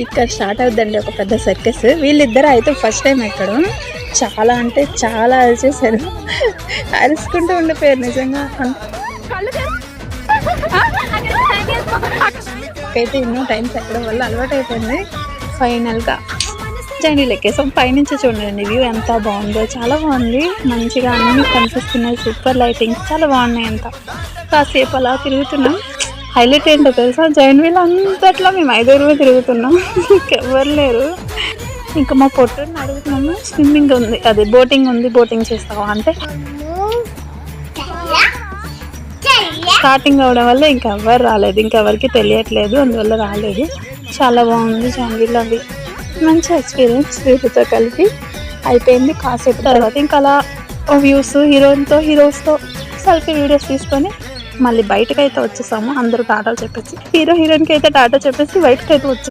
ఇక్కడ స్టార్ట్ అవుద్దండి ఒక పెద్ద సర్కస్. వీళ్ళిద్దరు అయితే ఫస్ట్ టైం ఎక్కడం. చాలా అంటే చాలా అరిచేశారు, అరుచుకుంటూ ఉండిపోయారు నిజంగా. అయితే ఎన్నో టైమ్స్ ఎక్కడం వల్ల అలవాటు అయిపోయింది. ఫైనల్గా జైంట్ ఎక్కేసాం. పైనుంచి చూడండి వ్యూ ఎంత బాగుందో, చాలా బాగుంది. మంచిగా అన్నీ కనిపిస్తున్నాయి, సూపర్ లైటింగ్స్ చాలా బాగున్నాయి. అంత కాసేపు అలా తిరుగుతున్నాం. హైలైట్ ఏంటో తెలుసా, జైంట్ వీల్ అంతట్లో మేము 5 తిరుగుతున్నాం, ఇంకెవ్వరు లేరు. ఇంకా మా పొట్టుని అడుగుతున్నాము, స్విమ్మింగ్ ఉంది, అదే బోటింగ్ ఉంది, బోటింగ్ చేస్తావా అంటే స్టార్టింగ్ అవడం వల్ల ఇంకెవ్వరు రాలేదు, ఇంకెవరికి తెలియట్లేదు, అందువల్ల రాలేదు. చాలా బాగుంది జైంట్ వీల్. అది మంచి ఎక్స్పీరియన్స్ వీటితో కలిపి అయిపోయింది. కాసేపు తర్వాత ఇంకా అలా వ్యూస్, హీరోస్తో సెల్ఫీ వీడియోస్ తీసుకొని మళ్ళీ బయటకు అయితే వచ్చేసాము. అందరూ టాటా చెప్పేసి, హీరోయిన్కి అయితే టాటా చెప్పేసి బయటకు అయితే వచ్చేసాము.